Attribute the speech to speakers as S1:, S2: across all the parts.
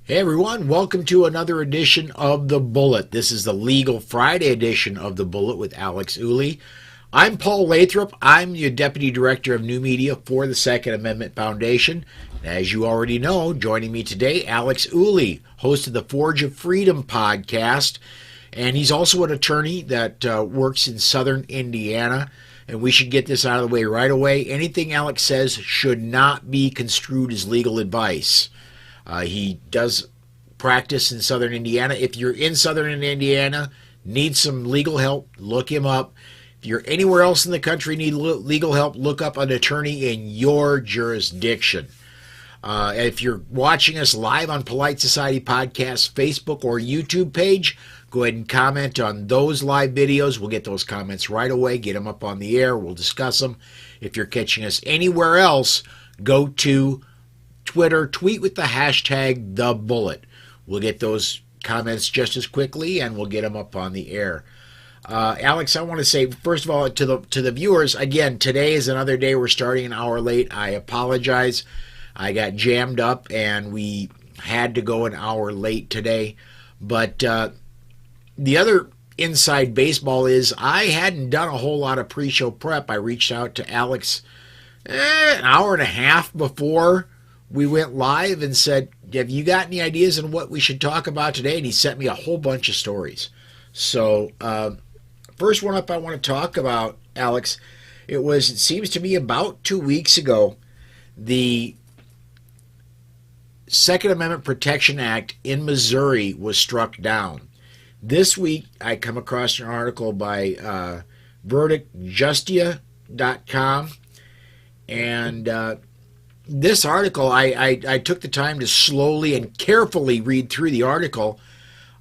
S1: Hey everyone, welcome to another edition of The Bullet. This is the Legal Friday edition of The Bullet with Alex Ooley. I'm Paul Lathrop. I'm your Deputy Director of New Media for the Second Amendment Foundation. As you already know, joining me today, Alex Ooley, host of the Forge of Freedom podcast. And he's also an attorney that works in southern Indiana. And we should get this out of the way right away. Anything Alex says should not be construed as legal advice. He does practice in southern Indiana. If you're in southern Indiana, need some legal help, look him up. If you're anywhere else in the country, need legal help, look up an attorney in your jurisdiction. If you're watching us live on Polite Society Podcast, Facebook or YouTube page, go ahead and comment on those live videos. We'll get those comments right away, get them up on the air. We'll discuss them. If you're catching us anywhere else, go to Twitter, tweet with the hashtag #TheBullet. We'll get those comments just as quickly, and we'll get them up on the air. Alex, I want to say, first of all, to the viewers, again, today is another day. We're starting an hour late. I apologize. I got jammed up, and we had to go an hour late today. But the other inside baseball is I hadn't done a whole lot of pre-show prep. I reached out to Alex an hour and a half before we went live and said, have you got any ideas on what we should talk about today? And he sent me a whole bunch of stories. So first one up I want to talk about, Alex, it seems to me about 2 weeks ago, the Second Amendment Protection Act in Missouri was struck down. This week I come across an article by verdictjustia.com, and this article, I took the time to slowly and carefully read through the article.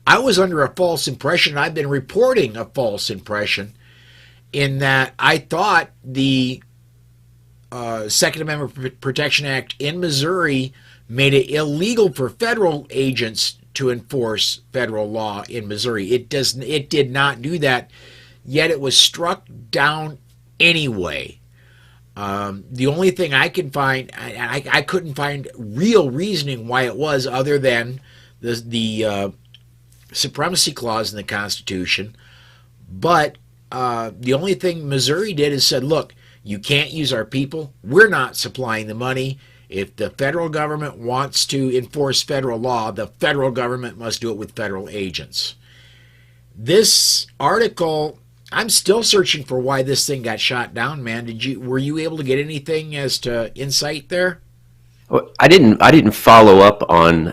S1: I was under a false impression. I've been reporting a false impression in that I thought the Second Amendment Protection Act in Missouri made it illegal for federal agents to enforce federal law in Missouri. It did not do that, yet it was struck down anyway. The only thing I can find, I couldn't find real reasoning why it was other than the supremacy clause in the Constitution. But the only thing Missouri did is said, look, you can't use our people. We're not supplying the money. If the federal government wants to enforce federal law, the federal government must do it with federal agents. This article, I'm still searching for why this thing got shot down, man. Were you able to get anything as to insight there?
S2: Well, I didn't follow up on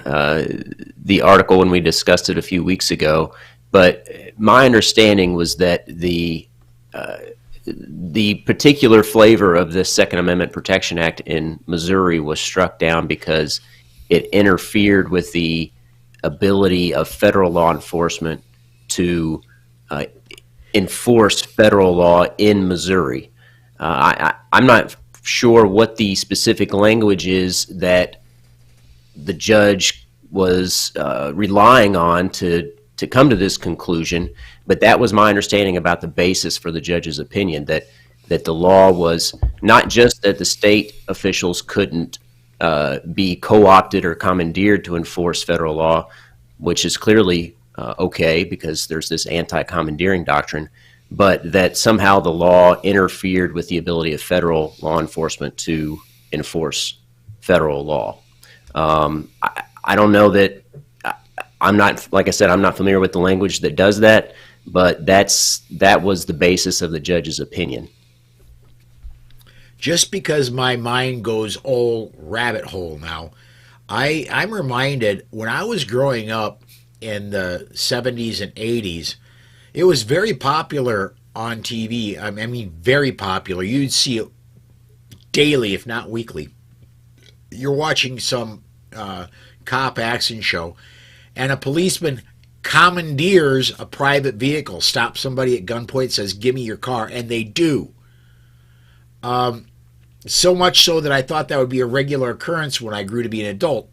S2: the article when we discussed it a few weeks ago, but my understanding was that the particular flavor of this Second Amendment Protection Act in Missouri was struck down because it interfered with the ability of federal law enforcement to enforce federal law in Missouri. I'm not sure what the specific language is that the judge was relying on to come to this conclusion, but that was my understanding about the basis for the judge's opinion, that the law was not just that the state officials couldn't be co-opted or commandeered to enforce federal law, which is clearly okay because there's this anti-commandeering doctrine, but that somehow the law interfered with the ability of federal law enforcement to enforce federal law. I don't know that, I'm not, like I said, I'm not familiar with the language that does that, but that was the basis of the judge's opinion.
S1: Just because my mind goes all rabbit hole now, I'm reminded when I was growing up in the 70s and 80s, it was very popular on TV. I mean, very popular. You'd see it daily, if not weekly. You're watching some cop action show, and a policeman commandeers a private vehicle, stops somebody at gunpoint, says, give me your car, and they do. So much so that I thought that would be a regular occurrence when I grew to be an adult.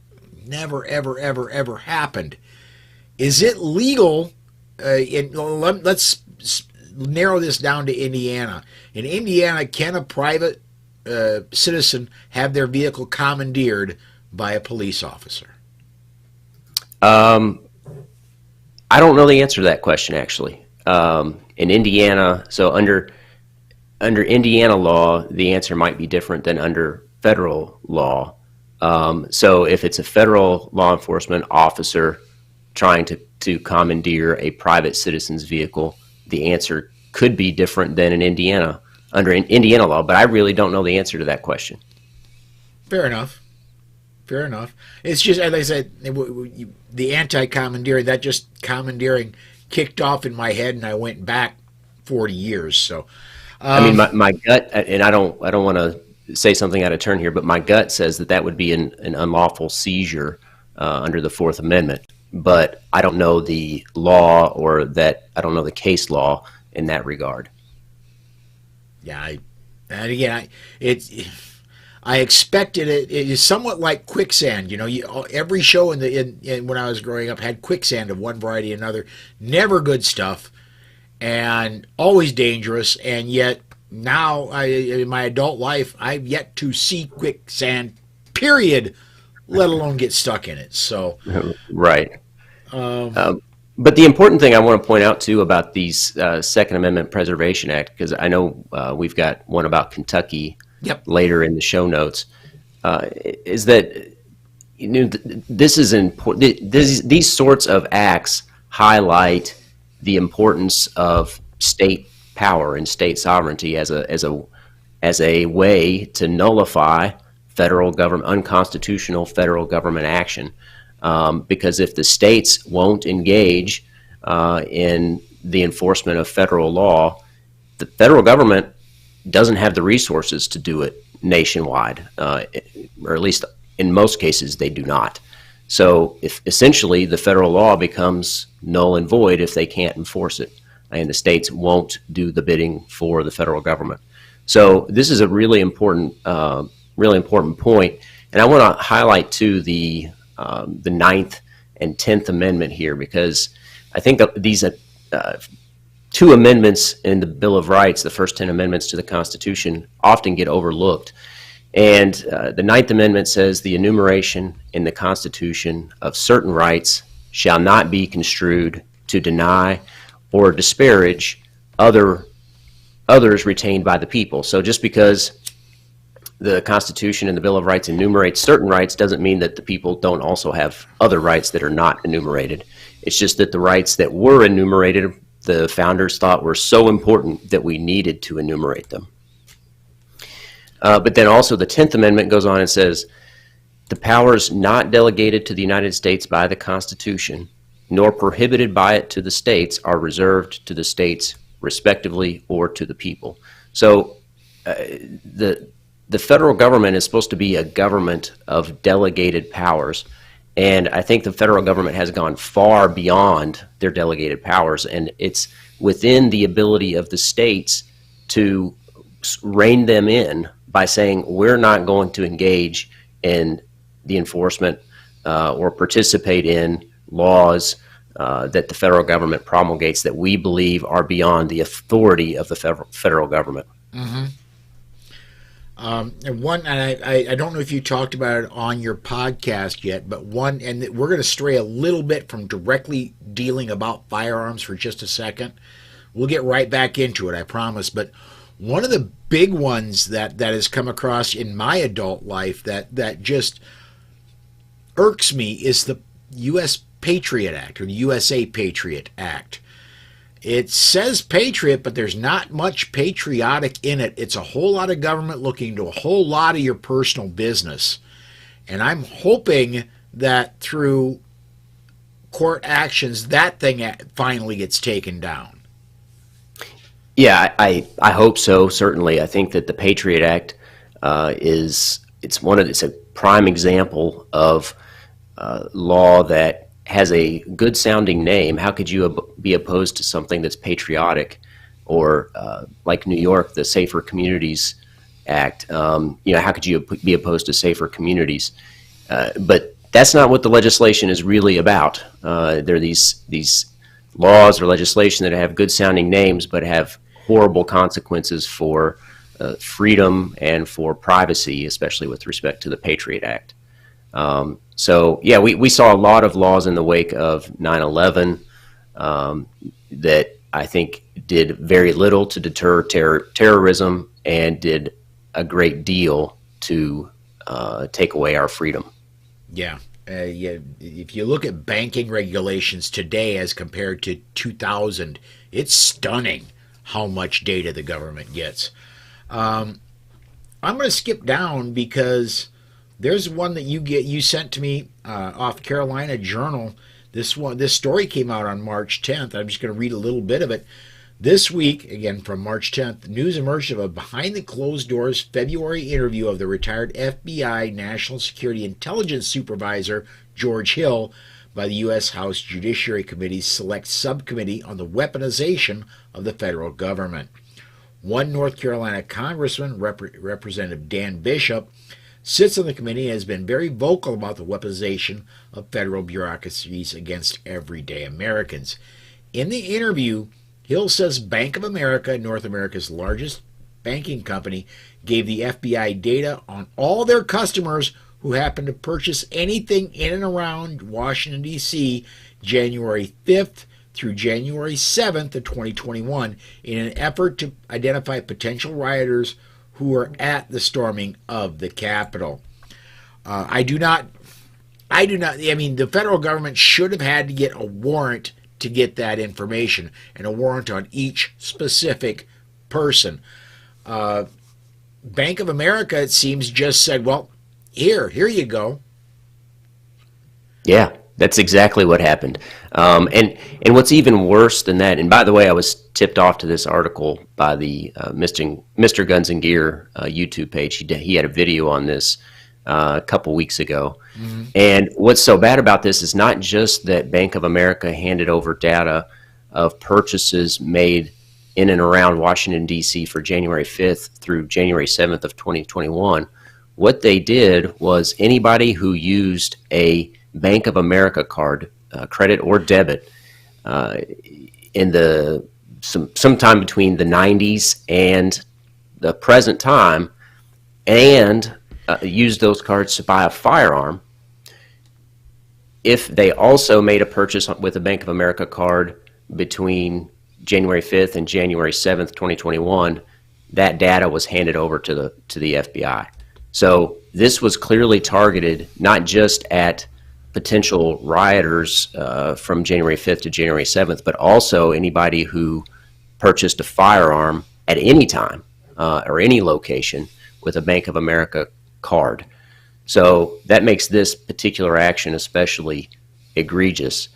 S1: Never, ever, ever, ever happened. Is it legal? Let's narrow this down to Indiana. In Indiana, can a private citizen have their vehicle commandeered by a police officer?
S2: Um, I don't know the answer to that question actually. In Indiana, so under Indiana law, the answer might be different than under federal law. So if it's a federal law enforcement officer trying to commandeer a private citizen's vehicle, the answer could be different than in Indiana under Indiana law. But I really don't know the answer to that question.
S1: Fair enough. Fair enough. It's just, as I said, the anti-commandeering, that just commandeering kicked off in my head, and I went back 40 years. So,
S2: I mean, my gut, and I don't want to say something out of turn here, but my gut says that would be an unlawful seizure under the Fourth Amendment. But I don't know the law, or that I don't know the case law in that regard.
S1: Yeah, I expected it. It is somewhat like quicksand. Every show in when I was growing up had quicksand of one variety or another. Never good stuff, and always dangerous. And yet now, in my adult life, I've yet to see quicksand. Period. Let alone get stuck in it. So,
S2: right. But the important thing I want to point out too about these Second Amendment Preservation Act, because I know we've got one about Kentucky.
S1: Yep.
S2: Later in the show notes, is that this is important. These sorts of acts highlight the importance of state power and state sovereignty as a way to nullify federal government, unconstitutional federal government action. Because if the states won't engage in the enforcement of federal law, the federal government doesn't have the resources to do it nationwide, or at least in most cases they do not. So if essentially the federal law becomes null and void if they can't enforce it, and the states won't do the bidding for the federal government. So this is a really important point, and I want to highlight too the Ninth and 10th Amendment here, because I think that these two amendments in the Bill of Rights, the first 10 amendments to the Constitution, often get overlooked. And the Ninth Amendment says the enumeration in the Constitution of certain rights shall not be construed to deny or disparage others retained by the people. So just because the Constitution and the Bill of Rights enumerate certain rights doesn't mean that the people don't also have other rights that are not enumerated. It's just that the rights that were enumerated, the founders thought were so important that we needed to enumerate them. But then also the 10th Amendment goes on and says, the powers not delegated to the United States by the Constitution, nor prohibited by it to the states, are reserved to the states respectively or to the people. So the federal government is supposed to be a government of delegated powers. And I think the federal government has gone far beyond their delegated powers, and it's within the ability of the states to rein them in by saying we're not going to engage in the enforcement or participate in laws that the federal government promulgates that we believe are beyond the authority of the federal government.
S1: Mm-hmm. And I don't know if you talked about it on your podcast yet, but and we're going to stray a little bit from directly dealing about firearms for just a second. We'll get right back into it, I promise. But one of the big ones that has come across in my adult life that just irks me is the U.S. Patriot Act, or the USA Patriot Act. It says patriot, but there's not much patriotic in it. It's a whole lot of government looking to a whole lot of your personal business. And I'm hoping that through court actions, that thing finally gets taken down.
S2: Yeah, I hope so, certainly. I think that the Patriot Act it's a prime example of law that has a good sounding name. How could you be opposed to something that's patriotic, or like New York, the Safer Communities Act? How could you be opposed to safer communities? But that's not what the legislation is really about. There are these laws or legislation that have good sounding names, but have horrible consequences for freedom and for privacy, especially with respect to the Patriot Act. So, yeah, we saw a lot of laws in the wake of 9/11 that I think did very little to deter terrorism and did a great deal to take away our freedom.
S1: Yeah. Yeah. If you look at banking regulations today as compared to 2000, it's stunning how much data the government gets. I'm going to skip down because there's one that you sent to me off Carolina Journal. This story came out on March 10th. I'm just going to read a little bit of it. This week, again from March 10th, news emerged of a behind the closed doors February interview of the retired FBI National Security Intelligence Supervisor George Hill by the U.S. House Judiciary Committee's Select Subcommittee on the Weaponization of the Federal Government. One North Carolina Congressman, Representative Dan Bishop, sits on the committee and has been very vocal about the weaponization of federal bureaucracies against everyday Americans. In the interview, Hill says Bank of America, North America's largest banking company, gave the FBI data on all their customers who happened to purchase anything in and around Washington, D.C. January 5th through January 7th of 2021 in an effort to identify potential rioters who were at the storming of the Capitol. I mean, the federal government should have had to get a warrant to get that information, and a warrant on each specific person. Bank of America, it seems, just said, well, here you go.
S2: Yeah, that's exactly what happened. And what's even worse than that, and by the way, I was tipped off to this article by the Mr. Guns and Gear YouTube page. He had a video on this a couple weeks ago. Mm-hmm. And what's so bad about this is not just that Bank of America handed over data of purchases made in and around Washington, D.C. for January 5th through January 7th of 2021. What they did was anybody who used a Bank of America card, credit or debit, in the sometime between the 90s and the present time, and used those cards to buy a firearm, if they also made a purchase with a Bank of America card between January 5th and January 7th, 2021, that data was handed over to the FBI. So this was clearly targeted not just at potential rioters from January 5th to January 7th, but also anybody who purchased a firearm at any time or any location with a Bank of America card. So that makes this particular action especially egregious.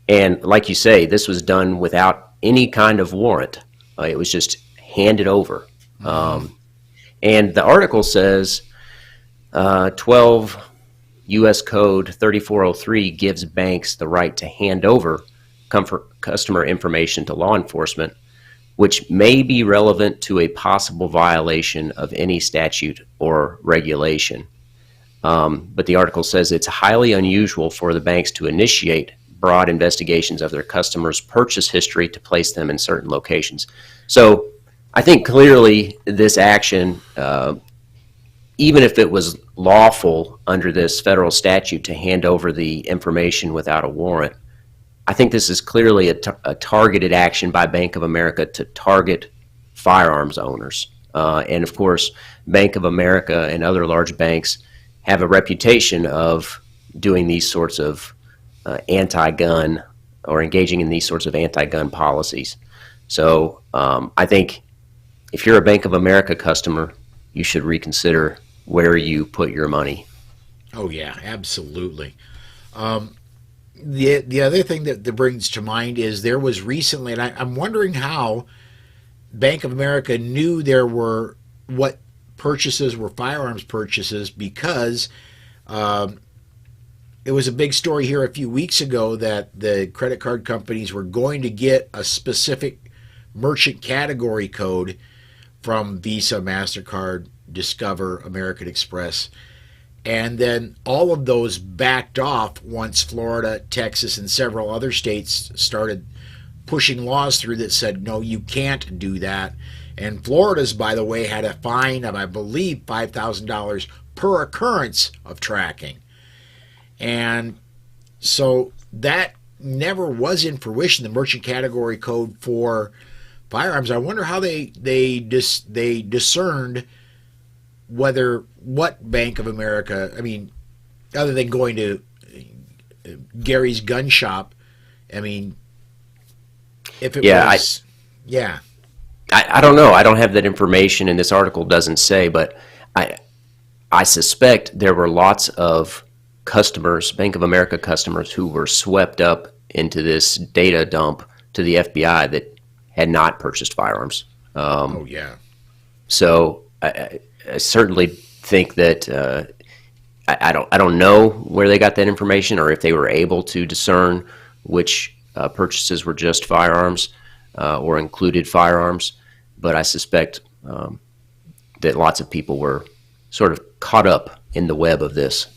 S2: And like you say, this was done without any kind of warrant. It was just handed over. Mm-hmm. And the article says 12 U.S. Code 3403 gives banks the right to hand over customer information to law enforcement, which may be relevant to a possible violation of any statute or regulation. But the article says it's highly unusual for the banks to initiate broad investigations of their customers' purchase history to place them in certain locations. So I think clearly this action, even if it was lawful under this federal statute to hand over the information without a warrant, I think this is clearly a targeted action by Bank of America to target firearms owners. And of course, Bank of America and other large banks have a reputation of doing these sorts of anti-gun or engaging in these sorts of anti-gun policies. So I think if you're a Bank of America customer, you should reconsider where you put your money.
S1: Oh yeah, absolutely. The other thing that brings to mind is there was recently, and I'm wondering how Bank of America knew there were what purchases were firearms purchases, because it was a big story here a few weeks ago that the credit card companies were going to get a specific merchant category code from Visa, MasterCard, Discover, American Express. And then all of those backed off once Florida, Texas, and several other states started pushing laws through that said, no, you can't do that. And Florida's, by the way, had a fine of, I believe, $5,000 per occurrence of tracking. And so that never was in fruition, the merchant category code for firearms. I wonder how they discerned what Bank of America, I mean, other than going to Gary's gun shop, I mean, if it was, yeah.
S2: I don't know. I don't have that information, and this article doesn't say, but I suspect there were lots of customers, Bank of America customers, who were swept up into this data dump to the FBI that had not purchased firearms.
S1: Oh yeah.
S2: So I certainly think that I don't know where they got that information, or if they were able to discern which purchases were just firearms or included firearms. But I suspect that lots of people were sort of caught up in the web of this.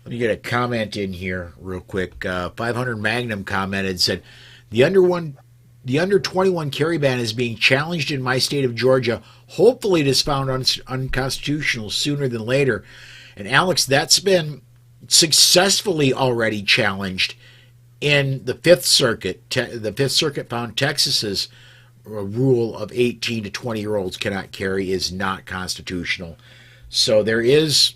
S1: Let me get a comment in here real quick. 500 Magnum commented, said, the under 21 carry ban is being challenged in my state of Georgia. Hopefully it is found unconstitutional sooner than later. And Alex, that's been successfully already challenged in the Fifth Circuit. The Fifth Circuit found Texas's rule of 18 to 20-year-olds cannot carry is not constitutional. So there is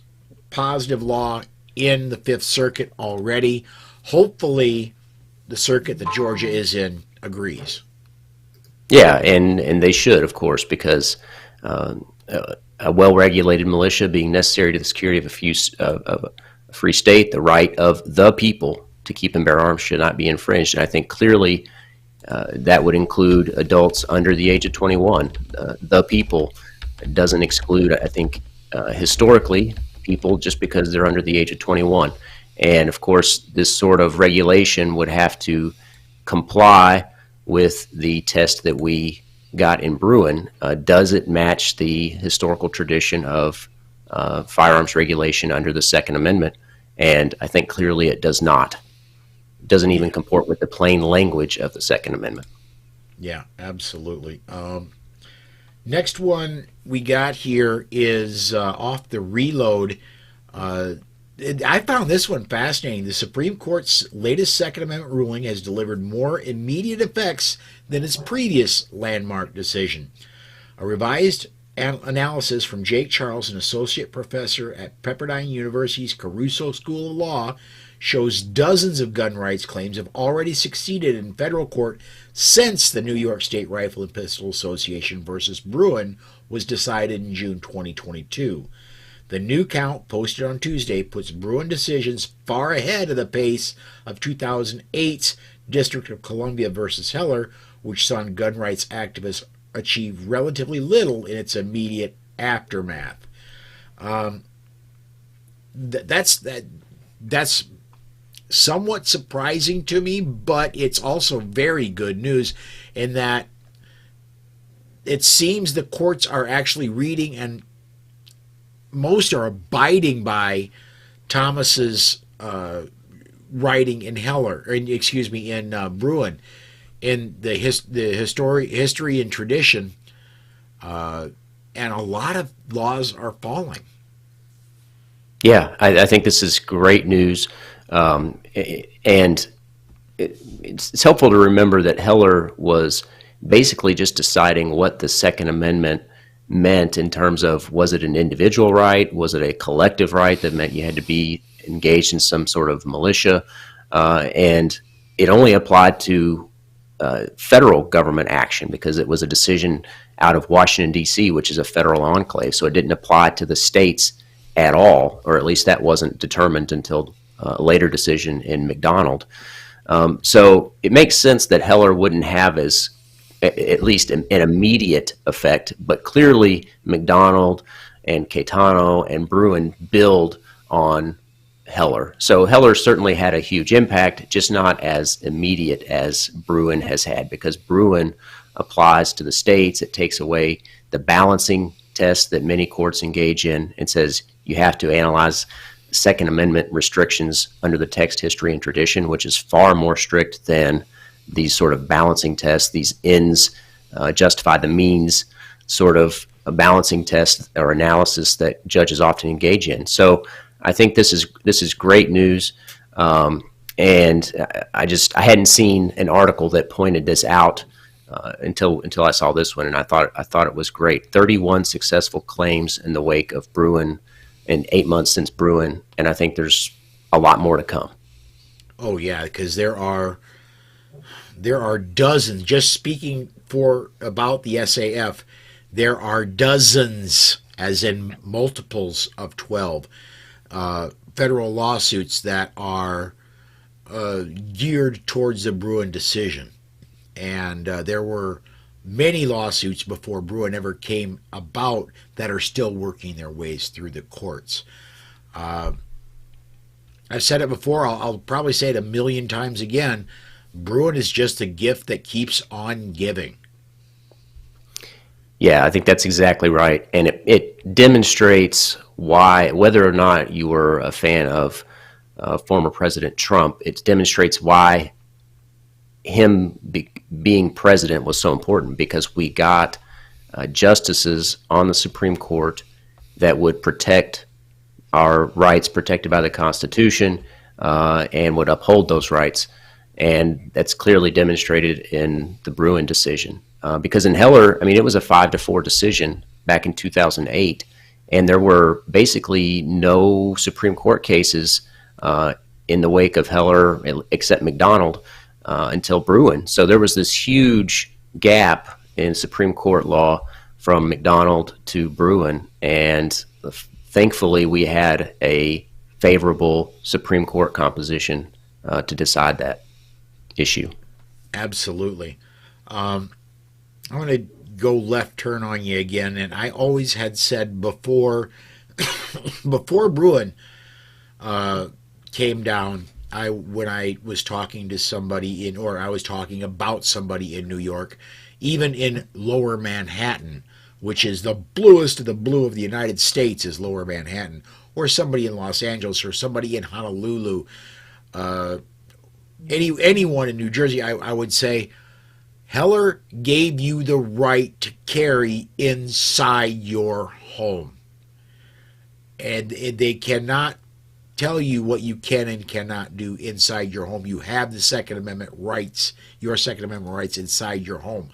S1: positive law in the Fifth Circuit already. Hopefully the circuit that Georgia is in agrees.
S2: Yeah, and they should, of course, because a well-regulated militia being necessary to the security of a free state, the right of the people to keep and bear arms should not be infringed. And I think clearly that would include adults under the age of 21. The people doesn't exclude, I think, historically, people just because they're under the age of 21. And of course, this sort of regulation would have to comply with the test that we got in Bruin. Does it match the historical tradition of firearms regulation under the Second Amendment? And I think clearly it does not. It doesn't even comport with the plain language of the Second Amendment.
S1: Yeah, absolutely. Next one we got here is off the reload. I found this one fascinating. The Supreme Court's latest Second Amendment ruling has delivered more immediate effects than its previous landmark decision. A revised analysis from Jake Charles, an associate professor at Pepperdine University's Caruso School of Law, shows dozens of gun rights claims have already succeeded in federal court since the New York State Rifle and Pistol Association versus Bruin was decided in June 2022. The new count posted on Tuesday puts Bruin decisions far ahead of the pace of 2008's District of Columbia versus Heller, which saw gun rights activists achieve relatively little in its immediate aftermath. That's somewhat surprising to me, but it's also very good news in that it seems the courts are actually reading, and most are abiding by Thomas's writing in Heller, in Bruin, in the history and tradition, and a lot of laws are falling.
S2: Yeah, I think this is great news, and it's helpful to remember that Heller was basically just deciding what the Second Amendment meant in terms of, was it an individual right, was it a collective right that meant you had to be engaged in some sort of militia, and it only applied to federal government action because it was a decision out of Washington, D.C., which is a federal enclave, so it didn't apply to the states at all, or at least that wasn't determined until a later decision in McDonald. So it makes sense that Heller wouldn't have at least an immediate effect, but clearly McDonald and Caetano and Bruin build on Heller. So Heller certainly had a huge impact, just not as immediate as Bruin has had, because Bruin applies to the states. It takes away the balancing test that many courts engage in and says you have to analyze Second Amendment restrictions under the text, history, and tradition, which is far more strict than these sort of balancing tests, these ends justify the means sort of a balancing test or analysis that judges often engage in. So I think this is great news. And I hadn't seen an article that pointed this out until I saw this one, and I thought it was great. 31 successful claims in the wake of Bruin, in 8 months since Bruin, and I think there's a lot more to come.
S1: Oh yeah, because there are dozens. Just speaking for about the SAF, there are dozens, as in multiples of 12, federal lawsuits that are geared towards the Bruin decision. And there were many lawsuits before Bruin ever came about that are still working their ways through the courts. I've said it before, I'll probably say it a million times again. Bruin is just a gift that keeps on giving.
S2: Yeah, I think that's exactly right. And it demonstrates why, whether or not you were a fan of former President Trump, it demonstrates why being president was so important, because we got justices on the Supreme Court that would protect our rights protected by the Constitution and would uphold those rights. And that's clearly demonstrated in the Bruin decision. Because in Heller, I mean, it was a 5-4 decision back in 2008, and there were basically no Supreme Court cases in the wake of Heller, except McDonald, until Bruin. So there was this huge gap in Supreme Court law from McDonald to Bruin, and thankfully we had a favorable Supreme Court composition to decide that issue.
S1: Absolutely. I'm going to go left turn on you again, and I always had said before before Bruin came down, when I was talking to somebody I was talking about somebody in New York, even in Lower Manhattan, which is the bluest of the blue of the United States, is Lower Manhattan, or somebody in Los Angeles, or somebody in Honolulu, anyone in New Jersey, I would say, Heller gave you the right to carry inside your home. And they cannot tell you what you can and cannot do inside your home. You have the Second Amendment rights, your Second Amendment rights inside your home.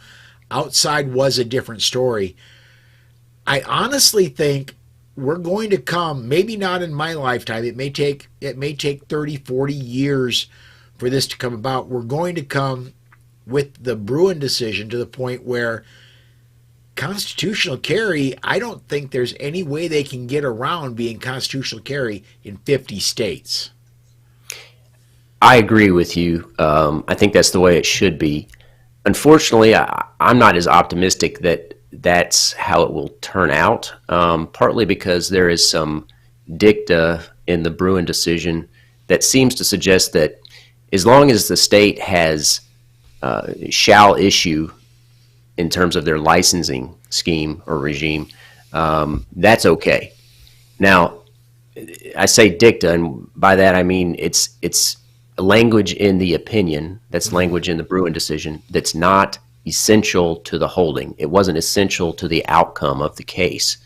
S1: Outside was a different story. I honestly think we're going to come, maybe not in my lifetime, it may take 30, 40 years for this to come about. We're going to come with the Bruin decision to the point where constitutional carry, I don't think there's any way they can get around being constitutional carry in 50 states.
S2: I agree with you. I think that's the way it should be. Unfortunately, I'm not as optimistic that that's how it will turn out, partly because there is some dicta in the Bruin decision that seems to suggest that as long as the state has shall issue in terms of their licensing scheme or regime, that's okay. Now, I say dicta, and by that I mean it's language in the opinion, that's language in the Bruin decision, that's not essential to the holding. It wasn't essential to the outcome of the case.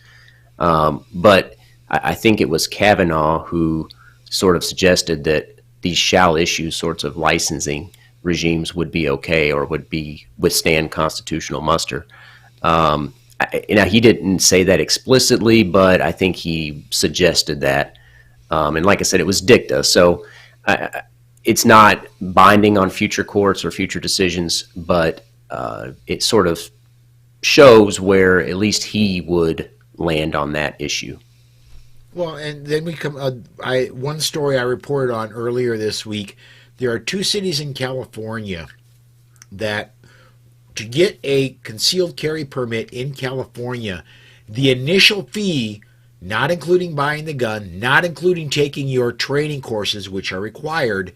S2: But I think it was Kavanaugh who sort of suggested that these shall issue sorts of licensing regimes would be okay, or would withstand constitutional muster. He didn't say that explicitly, but I think he suggested that. And like I said, it was dicta, so it's not binding on future courts or future decisions, but it sort of shows where at least he would land on that issue.
S1: Well, and then we come. One story I reported on earlier this week. There are 2 cities in California that, to get a concealed carry permit in California, the initial fee, not including buying the gun, not including taking your training courses, which are required,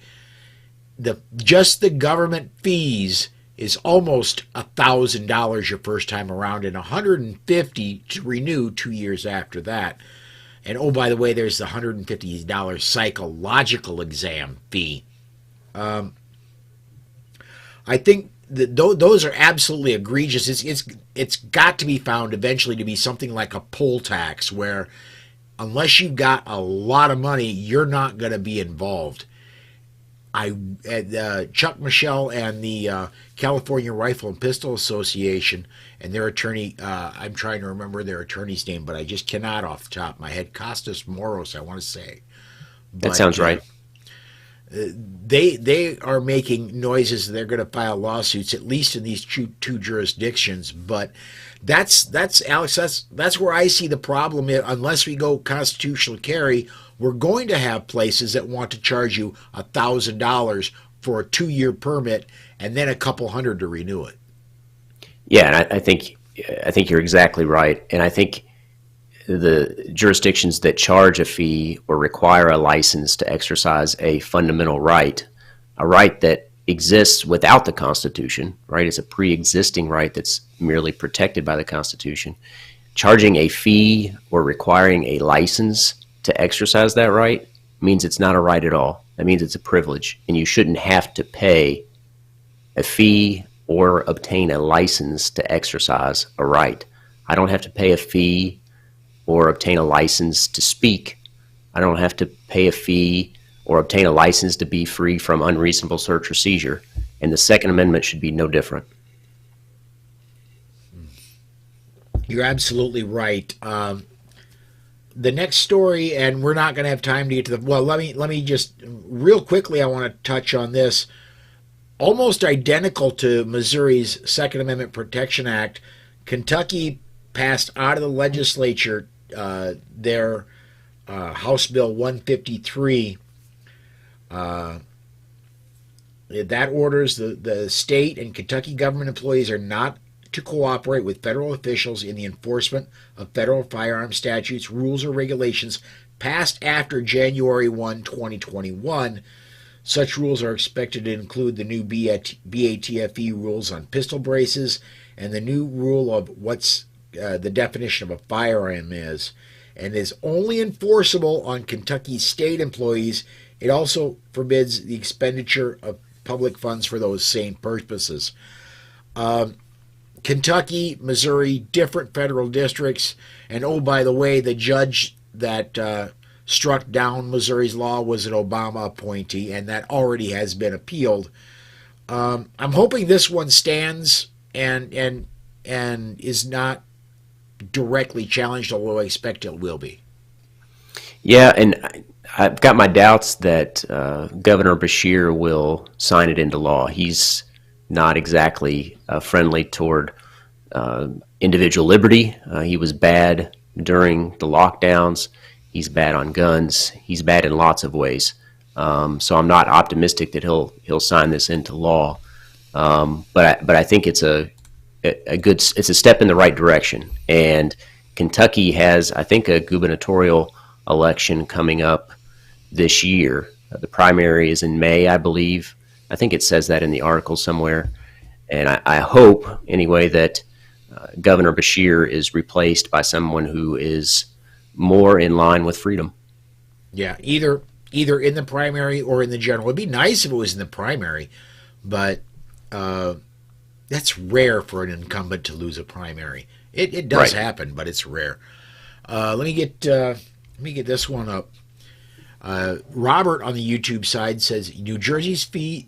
S1: just the government fees is almost $1,000 your first time around, and $150 to renew 2 years after that. And oh, by the way, there's the $150 psychological exam fee. I think that those are absolutely egregious. It's got to be found eventually to be something like a poll tax, where unless you got a lot of money, you're not going to be involved. Chuck Michelle and the California Rifle and Pistol Association and their attorney, I'm trying to remember their attorney's name, but I just cannot off the top of my head. Costas Moros, I want to say.
S2: That sounds right.
S1: They are making noises. They're going to file lawsuits, at least in these two jurisdictions. But that's Alex. That's where I see the problem. Unless we go constitutional carry, we're going to have places that want to charge you $1,000 for a 2-year permit and then a couple hundred to renew it.
S2: Yeah, and I think you're exactly right. And I think the jurisdictions that charge a fee or require a license to exercise a fundamental right, a right that exists without the Constitution, right? It's a pre-existing right that's merely protected by the Constitution. Charging a fee or requiring a license to exercise that right means it's not a right at all. That means it's a privilege, and you shouldn't have to pay a fee or obtain a license to exercise a right. I don't have to pay a fee or obtain a license to speak. I don't have to pay a fee or obtain a license to be free from unreasonable search or seizure. And the Second Amendment should be no different.
S1: You're absolutely right. The next story, and we're not going to have time to get to the. Well, let me just real quickly. I want to touch on this. Almost identical to Missouri's Second Amendment Protection Act, Kentucky passed out of the legislature their House Bill 153. That orders the state and Kentucky government employees are not to cooperate with federal officials in the enforcement of federal firearm statutes, rules, or regulations passed after January 1, 2021. Such rules are expected to include the new BATFE rules on pistol braces and the new rule of what's the definition of a firearm is, and is only enforceable on Kentucky state employees. It also forbids the expenditure of public funds for those same purposes. Kentucky, Missouri, different federal districts, and oh, by the way, the judge that struck down Missouri's law was an Obama appointee, and that already has been appealed. I'm hoping this one stands and is not directly challenged, although I expect it will be.
S2: Yeah, and I've got my doubts that Governor Beshear will sign it into law. He's not exactly friendly toward individual liberty. He was bad during the lockdowns. He's bad on guns. He's bad in lots of ways. So I'm not optimistic that he'll sign this into law. But I think it's a step in the right direction. And Kentucky has, I think, a gubernatorial election coming up this year. The primary is in May, I believe. I think it says that in the article somewhere. And I hope, anyway, that Governor Beshear is replaced by someone who is more in line with freedom.
S1: Yeah, either in the primary or in the general. It'd be nice if it was in the primary, but that's rare for an incumbent to lose a primary. It does happen, but it's rare. Let me get this one up. Robert on the YouTube side says New Jersey's fees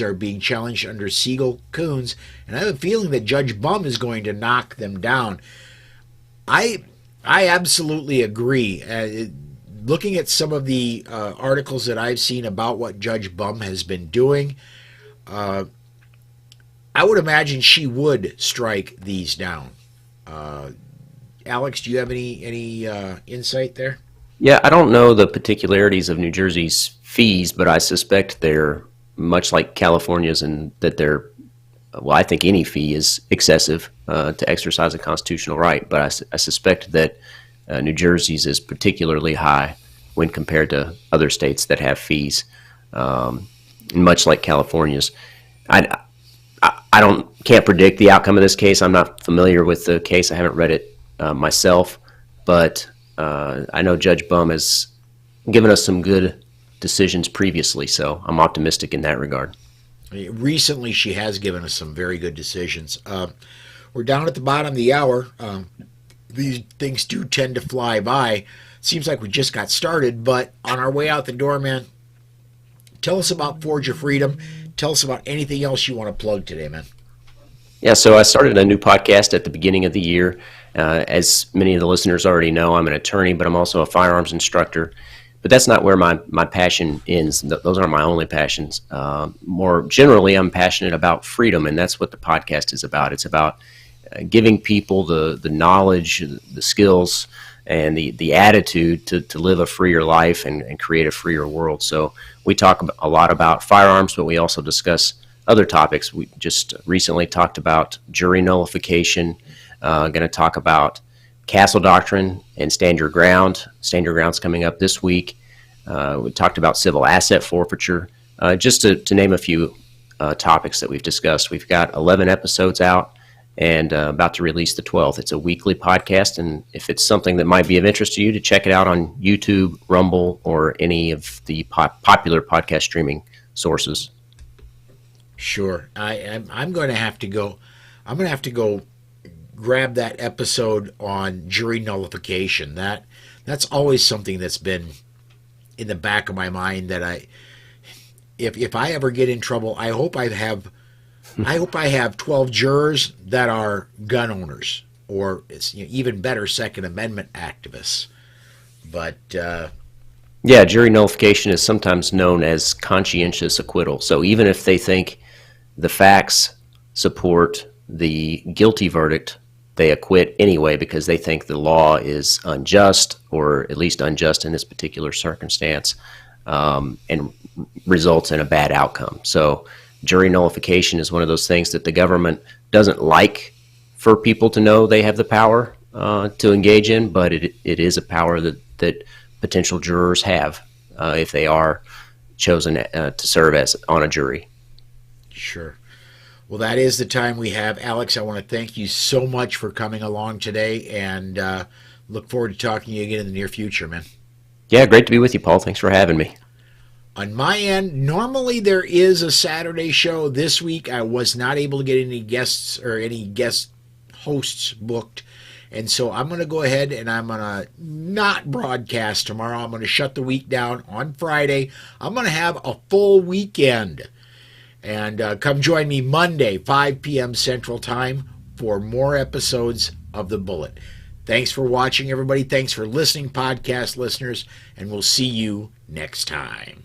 S1: are being challenged under Siegel-Coons, and I have a feeling that Judge Bum is going to knock them down. I absolutely agree. Looking at some of the articles that I've seen about what Judge Bum has been doing, I would imagine she would strike these down. Alex, do you have any insight there?
S2: Yeah, I don't know the particularities of New Jersey's fees, but I suspect they're much like California's in that they're, well, I think any fee is excessive to exercise a constitutional right, but I suspect that New Jersey's is particularly high when compared to other states that have fees, much like California's. I can't predict the outcome of this case. I'm not familiar with the case. I haven't read it myself, but I know Judge Bum has given us some good decisions previously, so I'm optimistic in that regard.
S1: Recently, she has given us some very good decisions. We're down at the bottom of the hour. these things do tend to fly by. Seems like we just got started, but on our way out the door, man, tell us about Forge Your Freedom. Tell us about anything else you want to plug today, man.
S2: Yeah, so I started a new podcast at the beginning of the year. As many of the listeners already know, I'm an attorney, but I'm also a firearms instructor. But that's not where my passion ends. Those aren't my only passions. More generally, I'm passionate about freedom, and that's what the podcast is about. It's about giving people the knowledge, the skills, and the attitude to live a freer life and create a freer world. So we talk a lot about firearms, but we also discuss other topics. We just recently talked about jury nullification, going to talk about castle doctrine and stand your ground. Stand your ground's coming up this week. We talked about civil asset forfeiture, just to name a few topics that we've discussed. We've got 11 episodes out and about to release the 12th. It's a weekly podcast, and if it's something that might be of interest to you, to check it out on YouTube, Rumble, or any of the popular podcast streaming sources.
S1: Sure, I'm going to have to go. I'm going to have to go grab that episode on jury nullification. That's always something that's been in the back of my mind. That if I ever get in trouble, I hope I have 12 jurors that are gun owners, or it's, even better, Second Amendment activists. But
S2: yeah, jury nullification is sometimes known as conscientious acquittal. So even if they think the facts support the guilty verdict, they acquit anyway because they think the law is unjust, or at least unjust in this particular circumstance, and results in a bad outcome. So jury nullification is one of those things that the government doesn't like for people to know they have the power to engage in, but it is a power that potential jurors have if they are chosen to serve as on a jury.
S1: Sure. Well, that is the time we have. Alex, I want to thank you so much for coming along today, and look forward to talking to you again in the near future, man.
S2: Yeah, great to be with you, Paul. Thanks for having me.
S1: On my end, normally there is a Saturday show. This week I was not able to get any guests or any guest hosts booked, and so I'm going to go ahead and I'm going to not broadcast tomorrow. I'm going to shut the week down on Friday. I'm going to have a full weekend. And come join me Monday, 5 p.m. Central Time, for more episodes of The Bullet. Thanks for watching, everybody. Thanks for listening, podcast listeners, and we'll see you next time.